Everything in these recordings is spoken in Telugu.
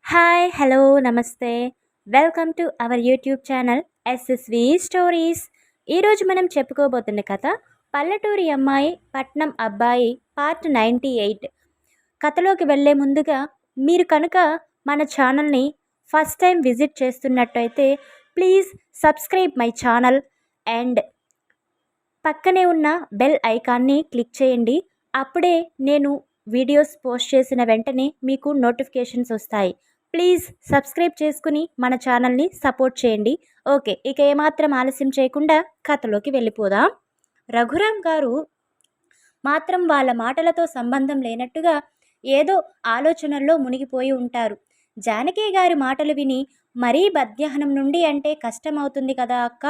హాయ్ హలో నమస్తే welcome to our YouTube channel SSV stories. ఈరోజు మనం చెప్పుకోబోతున్న కథ పల్లెటూరి అమ్మాయి పట్నం అబ్బాయి పార్ట్ 98. కథలోకి వెళ్ళే ముందుగా మీరు కనుక మన ఛానల్ని ఫస్ట్ టైం విజిట్ చేస్తున్నట్టయితే please subscribe my channel and పక్కనే ఉన్న బెల్ ఐకాన్ని క్లిక్ చేయండి. అప్పుడే నేను వీడియోస్ పోస్ట్ చేసిన వెంటనే మీకు నోటిఫికేషన్స్ వస్తాయి. ప్లీజ్ సబ్స్క్రైబ్ చేసుకుని మన ఛానల్ని సపోర్ట్ చేయండి. ఓకే, ఇక ఏమాత్రం ఆలస్యం చేయకుండా కథలోకి వెళ్ళిపోదాం. రఘురామ్ గారు మాత్రం వాళ్ళ మాటలతో సంబంధం లేనట్టుగా ఏదో ఆలోచనల్లో మునిగిపోయి ఉంటారు. జానకి గారి మాటలు విని మరీ మధ్యాహ్నం నుండి అంటే కష్టమవుతుంది కదా అక్క,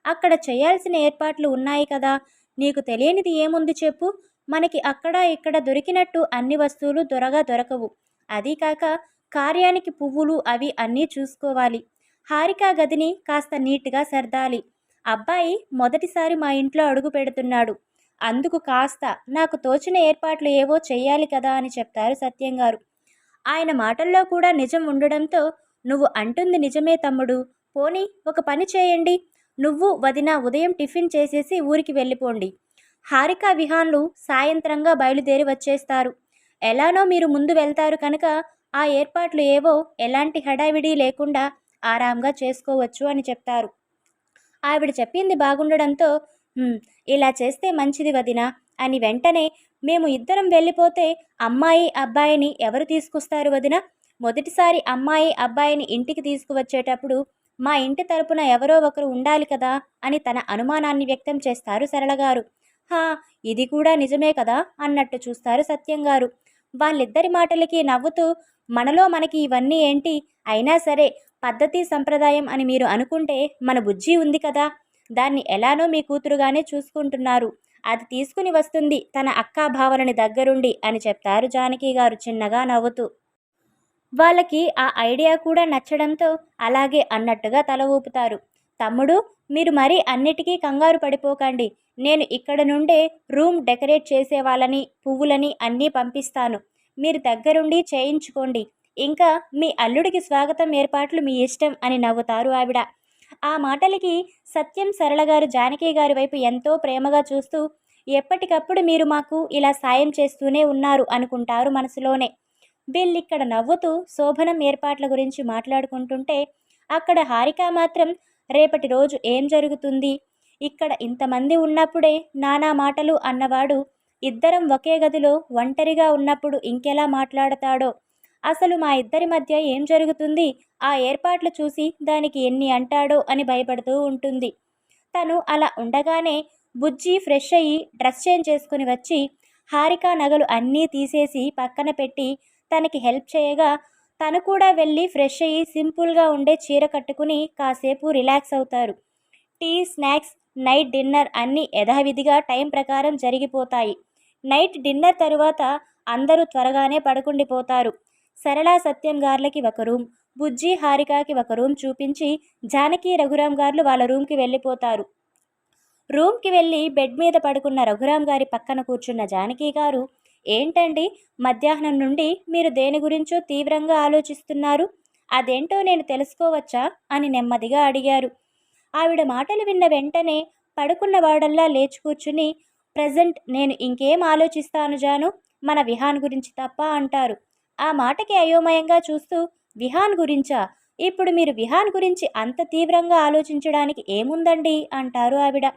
అక్కడ చేయాల్సిన ఏర్పాట్లు ఉన్నాయి కదా, నీకు తెలియనిది ఏముంది చెప్పు, మనకి అక్కడ ఇక్కడ దొరికినట్టు అన్ని వస్తువులు త్వరగా దొరకవు. అదీ కాక కార్యానికి పువ్వులు అవి అన్నీ చూసుకోవాలి. హారిక గదిని కాస్త నీట్గా సర్దాలి. అబ్బాయి మొదటిసారి మా ఇంట్లో అడుగు పెడుతున్నాడు, అందుకు కాస్త నాకు తోచిన ఏర్పాట్లు ఏవో చెయ్యాలి కదా అని చెప్తారు సత్యం గారు. ఆయన మాటల్లో కూడా నిజం ఉండడంతో నువ్వు అంటుంది నిజమే తమ్ముడు, పోనీ ఒక పని చేయండి, నువ్వు వదిన ఉదయం టిఫిన్ చేసేసి ఊరికి వెళ్ళిపోండి. హారిక విహాన్లు సాయంత్రంగా బయలుదేరి వచ్చేస్తారు. ఎలానో మీరు ముందు వెళ్తారు కనుక ఆ ఏర్పాట్లు ఏవో ఎలాంటి హడావిడి లేకుండా ఆరాంగా చేసుకోవచ్చు అని చెప్తారు. ఆవిడ చెప్పింది బాగుండడంతో ఇలా చేస్తే మంచిది వదిన అని వెంటనే మేము ఇద్దరం వెళ్ళిపోతే అమ్మాయి అబ్బాయిని ఎవరు తీసుకొస్తారు వదిన? మొదటిసారి అమ్మాయి అబ్బాయిని ఇంటికి తీసుకువచ్చేటప్పుడు మా ఇంటి తరపున ఎవరో ఒకరు ఉండాలి కదా అని తన అనుమానాన్ని వ్యక్తం చేస్తారు సరళగారు. హా, ఇది కూడా నిజమే కదా అన్నట్టు చూస్తారు సత్యం గారు. వాళ్ళిద్దరి మాటలకి నవ్వుతూ మనలో మనకి ఇవన్నీ ఏంటి, అయినా సరే పద్ధతి సంప్రదాయం అని మీరు అనుకుంటే మన బుజ్జి ఉంది కదా, దాన్ని ఎలానో మీ కూతురుగానే చూసుకుంటున్నారు, అది తీసుకుని వస్తుంది తన అక్కా భావనని దగ్గరుండి అని చెప్తారు జానకి గారు చిన్నగా నవ్వుతూ. వాళ్ళకి ఆ ఐడియా కూడా నచ్చడంతో అలాగే అన్నట్టుగా తల ఊపుతారు. తమ్ముడు, మీరు మరీ అన్నిటికీ కంగారు పడిపోకండి, నేను ఇక్కడ నుండే రూమ్ డెకరేట్ చేసే వాళ్ళని పువ్వులని అన్నీ పంపిస్తాను, మీరు దగ్గరుండి చేయించుకోండి, ఇంకా మీ అల్లుడికి స్వాగతం ఏర్పాట్లు మీ ఇష్టం అని నవ్వుతారు ఆవిడ. ఆ మాటలకి సత్యం సరళగారు జానకి గారి వైపు ఎంతో ప్రేమగా చూస్తూ ఎప్పటికప్పుడు మీరు మాకు ఇలా సాయం చేస్తూనే ఉన్నారు అనుకుంటారు మనసులోనే. వీళ్ళిక్కడ నవ్వుతూ శోభనం ఏర్పాట్ల గురించి మాట్లాడుకుంటుంటే అక్కడ హారిక మాత్రం రేపటి రోజు ఏం జరుగుతుంది, ఇక్కడ ఇంతమంది ఉన్నప్పుడే నానా మాటలు అన్నవాడు ఇద్దరం ఒకే గదిలో ఒంటరిగా ఉన్నప్పుడు ఇంకెలా మాట్లాడతాడో, అసలు మా ఇద్దరి మధ్య ఏం జరుగుతుంది, ఆ ఏర్పాట్లు చూసి దానికి ఎన్ని అంటాడో అని భయపడుతూ ఉంటుంది. తను అలా ఉండగానే బుజ్జి ఫ్రెష్ అయ్యి డ్రెస్ చేంజ్ చేసుకుని వచ్చి హారిక నగలు అన్నీ తీసేసి పక్కన పెట్టి తనకి హెల్ప్ చేయగా తను కూడా వెళ్ళి ఫ్రెష్ అయ్యి సింపుల్గా ఉండే చీర కట్టుకుని కాసేపు రిలాక్స్ అవుతారు. టీ, స్నాక్స్, నైట్ డిన్నర్ అన్నీ యథావిధిగా టైం ప్రకారం జరిగిపోతాయి. నైట్ డిన్నర్ తరువాత అందరూ త్వరగానే పడుకుండిపోతారు. సరళ సత్యం గార్లకి ఒక రూమ్, బుజ్జి హారికకి ఒక రూమ్ చూపించి జానకి రఘురామ్ గారు వాళ్ళ రూమ్కి వెళ్ళిపోతారు. రూమ్కి వెళ్ళి బెడ్ మీద పడుకున్న రఘురామ్ గారి పక్కన కూర్చున్న జానకి గారు, ఏంటండి మధ్యాహ్నం నుండి మీరు దేని గురించో తీవ్రంగా ఆలోచిస్తున్నారు, అదేంటో నేను తెలుసుకోవచ్చా అని నెమ్మదిగా అడిగారు. ఆవిడ మాటలు విన్న వెంటనే పడుకున్న వాడల్లా లేచి కూర్చుని, ప్రజెంట్ నేను ఇంకేం ఆలోచిస్తాను జాను, మన విహాన్ గురించి తప్ప అంటారు. ఆ మాటకి అయోమయంగా చూస్తూ, విహాన్ గురించా, ఇప్పుడు మీరు విహాన్ గురించి అంత తీవ్రంగా ఆలోచించడానికి ఏముందండి అంటారు ఆవిడ.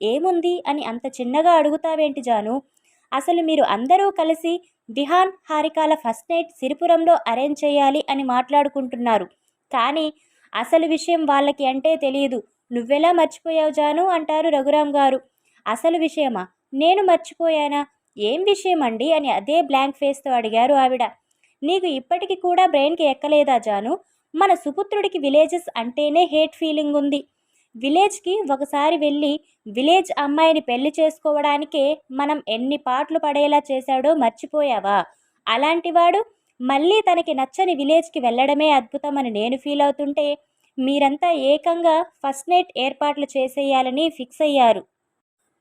ఏముంది అని అంత చిన్నగా అడుగుతావేంటి జాను, అసలు మీరు అందరూ కలిసి విహాన్ హారికాల ఫస్ట్ నైట్ సిరిపురంలో అరేంజ్ చేయాలి అని మాట్లాడుకుంటున్నారు, కానీ అసలు విషయం వాళ్ళకి అంటే తెలియదు, నువ్వెలా మర్చిపోయావు జాను అంటారు రఘురామ్ గారు. అసలు విషయమా, నేను మర్చిపోయానా, ఏం విషయం అండి అని అదే బ్లాంక్ ఫేస్తో అడిగారు ఆవిడ. నీకు ఇప్పటికి కూడా బ్రెయిన్కి ఎక్కలేదా జాను, మన సుపుత్రుడికి విలేజెస్ అంటేనే హేట్ ఫీలింగ్ ఉంది, విలేజ్కి ఒకసారి వెళ్ళి విలేజ్ అమ్మాయిని పెళ్లి చేసుకోవడానికే మనం ఎన్ని పాటలు పడేలా చేశాడో మర్చిపోయావా, అలాంటివాడు మళ్ళీ తనకి నచ్చని విలేజ్కి వెళ్ళడమే అద్భుతమని నేను ఫీల్ అవుతుంటే మీరంతా ఏకంగా ఫస్ట్ నైట్ ఏర్పాట్లు చేసేయాలని ఫిక్స్ అయ్యారు.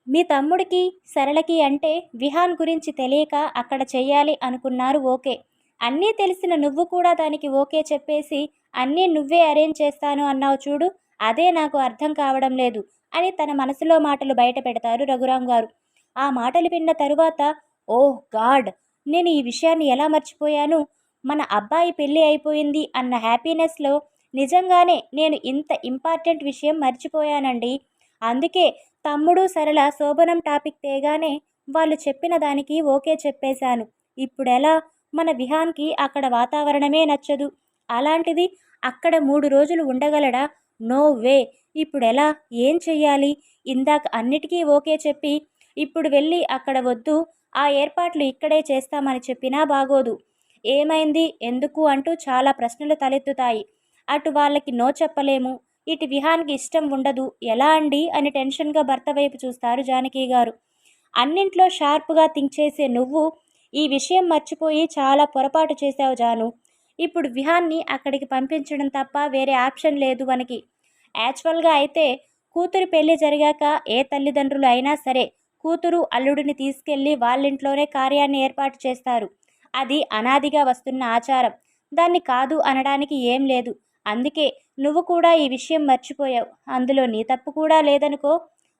మీ తమ్ముడికి సరళకి అంటే విహాన్ గురించి తెలియక అక్కడ చెయ్యాలి అనుకున్నారు, ఓకే, అన్నీ తెలిసిన నువ్వు కూడా దానికి ఓకే చెప్పేసి అన్నీ నువ్వే అరేంజ్ చేస్తాను అన్నావు చూడు, అదే నాకు అర్థం కావడం లేదు అని తన మనసులో మాటలు బయట పెడతారు రఘురాం గారు. ఆ మాటలు విన్న తరువాత ఓహ్ గాడ్, నేను ఈ విషయాన్ని ఎలా మర్చిపోయాను, మన అబ్బాయి పెళ్ళి అయిపోయింది అన్న హ్యాపీనెస్లో నిజంగానే నేను ఇంత ఇంపార్టెంట్ విషయం మర్చిపోయానండి. అందుకే తమ్ముడు సరళ శోభనం టాపిక్ తేగానే వాళ్ళు చెప్పిన దానికి ఓకే చెప్పేశాను. ఇప్పుడెలా, మన విహాన్కి అక్కడ వాతావరణమే నచ్చదు. అలాంటిది అక్కడ 3 రోజులు ఉండగలడా? No way. ఇప్పుడెలా, ఏం చెయ్యాలి? ఇందాక అన్నిటికీ ఓకే చెప్పి ఇప్పుడు వెళ్ళి అక్కడ వద్దు, ఆ ఏర్పాట్లు ఇక్కడే చేస్తామని చెప్పినా బాగోదు. ఏమైంది, ఎందుకు అంటూ చాలా ప్రశ్నలు తలెత్తుతాయి. అటు వాళ్ళకి నో చెప్పలేము, ఇటు విహాన్కి ఇష్టం ఉండదు. ఎలా అండి అని టెన్షన్గా భర్త వైపు చూస్తారు జానకి గారు. అన్నింట్లో షార్ప్గా థింక్ చేసే నువ్వు ఈ విషయం మర్చిపోయి చాలా పొరపాటు చేశావు జాను. ఇప్పుడు విహాన్ని అక్కడికి పంపించడం తప్ప వేరే ఆప్షన్ లేదు మనకి. యాక్చువల్గా అయితే కూతురి పెళ్లి జరిగాక ఏ తల్లిదండ్రులు అయినా సరే కూతురు అల్లుడిని తీసుకెళ్లి వాళ్ళింట్లోనే కార్యాన్ని ఏర్పాటు చేస్తారు. అది అనాదిగా వస్తున్న ఆచారం. దాన్ని కాదు అనడానికి ఏం లేదు. అందుకే నువ్వు కూడా ఈ విషయం మర్చిపోయావు. అందులో నీ తప్పు కూడా లేదనుకో.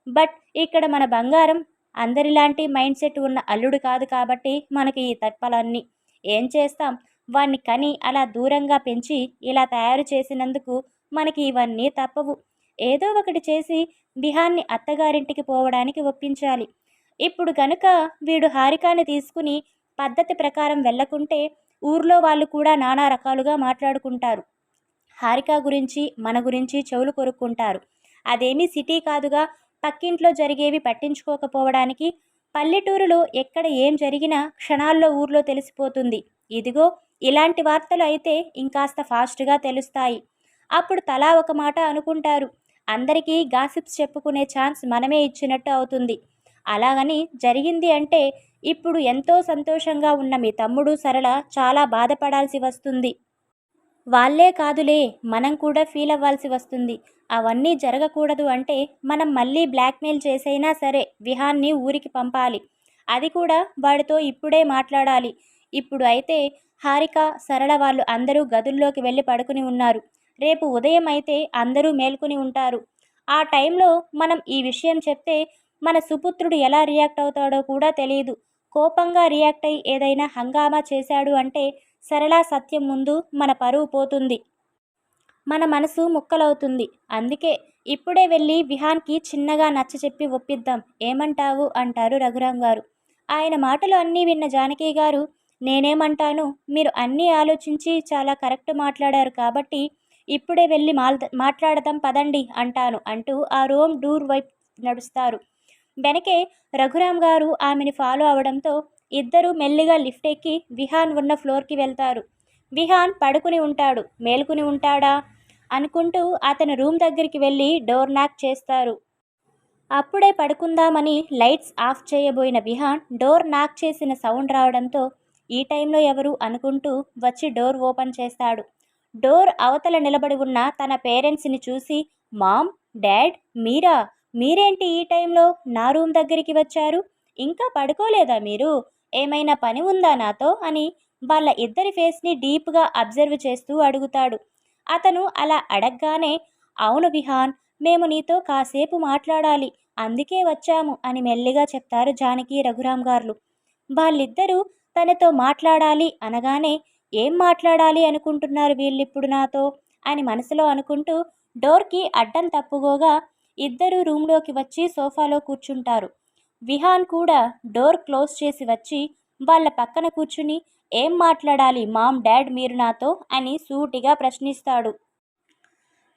బట్ ఇక్కడ మన బంగారం అందరిలాంటి మైండ్ సెట్ ఉన్న అల్లుడు కాదు కాబట్టి మనకి ఈ తప్పలన్నీ. ఏం చేస్తాం, వాణ్ణి కని అలా దూరంగా పెంచి ఇలా తయారు చేసినందుకు మనకి ఇవన్నీ తప్పవు. ఏదో ఒకటి చేసి విహాన్ని అత్తగారింటికి పోవడానికి ఒప్పించాలి. ఇప్పుడు కనుక వీడు హారికాని తీసుకుని పద్ధతి ప్రకారం వెళ్ళకుంటే ఊర్లో వాళ్ళు కూడా నానా రకాలుగా మాట్లాడుకుంటారు. హారిక గురించి మన గురించి చెవులు కొరుక్కుంటారు. అదేమీ సిటీ కాదుగా, పక్కింట్లో జరిగేవి పట్టించుకోకపోవడానికి. పల్లెటూరులో ఎక్కడ ఏం జరిగినా క్షణాల్లో ఊర్లో తెలిసిపోతుంది. ఇదిగో ఇలాంటి వార్తలు అయితే ఇంకాస్త ఫాస్ట్గా తెలుస్తాయి. అప్పుడు తలా ఒక మాట అనుకుంటారు. అందరికీ గాసిప్స్ చెప్పుకునే ఛాన్స్ మనమే ఇచ్చినట్టు అవుతుంది. అలాగని జరిగింది అంటే ఇప్పుడు ఎంతో సంతోషంగా ఉన్న మీ తమ్ముడు సరళ చాలా బాధపడాల్సి వస్తుంది. వాళ్ళే కాదులే, మనం కూడా ఫీల్ అవ్వాల్సి వస్తుంది. అవన్నీ జరగకూడదు అంటే మనం మళ్ళీ బ్లాక్మెయిల్ చేసైనా సరే విహాన్ని ఊరికి పంపాలి. అది కూడా వాడితో ఇప్పుడే మాట్లాడాలి. ఇప్పుడు అయితే హారిక సరళ వాళ్ళు అందరూ గదుల్లోకి వెళ్ళి పడుకుని ఉన్నారు. రేపు ఉదయం అయితే అందరూ మేల్కొని ఉంటారు. ఆ టైంలో మనం ఈ విషయం చెప్తే మన సుపుత్రుడు ఎలా రియాక్ట్ అవుతాడో కూడా తెలియదు. కోపంగా రియాక్ట్ అయి ఏదైనా హంగామా చేశాడు అంటే సరళ సత్యం ముందు మన పరువు పోతుంది, మన మనసు ముక్కలవుతుంది. అందుకే ఇప్పుడే వెళ్ళి విహాన్కి చిన్నగా నచ్చచెప్పి ఒప్పిద్దాం, ఏమంటావు అంటారు రఘురాం గారు. ఆయన మాటలు అన్నీ విన్న జానకి గారు, నేనేమంటాను, మీరు అన్నీ ఆలోచించి చాలా కరెక్ట్ మాట్లాడారు కాబట్టి ఇప్పుడే వెళ్ళి మాట్లాడదాం పదండి అంటాను అంటూ ఆ రూమ్ డోర్ వైపు నడుస్తారు. వెనకే రఘురాం గారు ఆమెని ఫాలో అవడంతో ఇద్దరూ మెల్లిగా లిఫ్ట్ ఎక్కి విహాన్ ఉన్న ఫ్లోర్కి వెళ్తారు. విహాన్ పడుకుని ఉంటాడు, మేలుకుని ఉంటాడా అనుకుంటూ అతను రూమ్ దగ్గరికి వెళ్ళి డోర్ నాక్ చేస్తారు. అప్పుడే పడుకుందామని లైట్స్ ఆఫ్ చేయబోయిన విహాన్ డోర్ నాక్ చేసిన సౌండ్ రావడంతో ఈ టైంలో ఎవరు అనుకుంటూ వచ్చి డోర్ ఓపెన్ చేస్తాడు. డోర్ అవతల నిలబడి ఉన్న తన పేరెంట్స్ని చూసి, మామ్, డాడ్, మీరేంటి ఈ టైంలో నా రూమ్ దగ్గరికి వచ్చారు? ఇంకా పడుకోలేదా మీరు? ఏమైనా పని ఉందా నాతో అని వాళ్ళ ఇద్దరి ఫేస్ని డీప్గా అబ్జర్వ్ చేస్తూ అడుగుతాడు. అతను అలా అడగగానే, అవును విహాన్, మేము నీతో కాసేపు మాట్లాడాలి, అందుకే వచ్చాము అని మెల్లిగా చెప్తారు జానకి రఘురాం గారు. వాళ్ళిద్దరూ తనతో మాట్లాడాలి అనగానే, ఏం మాట్లాడాలి అనుకుంటున్నారు వీళ్ళిప్పుడు నాతో అని మనసులో అనుకుంటూ డోర్కి అడ్డం తప్పుకోగా ఇద్దరూ రూమ్లోకి వచ్చి సోఫాలో కూర్చుంటారు. విహాన్ కూడా డోర్ క్లోజ్ చేసి వచ్చి వాళ్ళ పక్కన కూర్చుని, ఏం మాట్లాడాలి మామ్, డాడ్ మీరు నాతో అని సూటిగా ప్రశ్నిస్తాడు.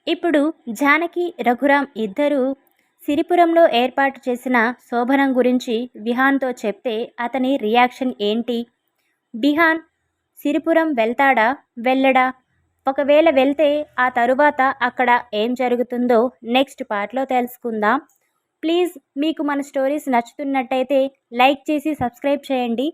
ఇప్పుడు జానకి రఘురాం ఇద్దరూ సిరిపురంలో ఏర్పాటు చేసిన శోభనం గురించి విహాన్తో చెప్తే అతని రియాక్షన్ ఏంటి? విహాన్ సిరిపురం వెళ్తాడా, వెళ్ళడా? ఒకవేళ వెళ్తే ఆ తరువాత అక్కడ ఏం జరుగుతుందో నెక్స్ట్ పార్ట్లో తెలుసుకుందాం. ప్లీజ్ మీకు మన స్టోరీస్ నచ్చుతున్నట్టయితే లైక్ చేసి సబ్స్క్రైబ్ చేయండి.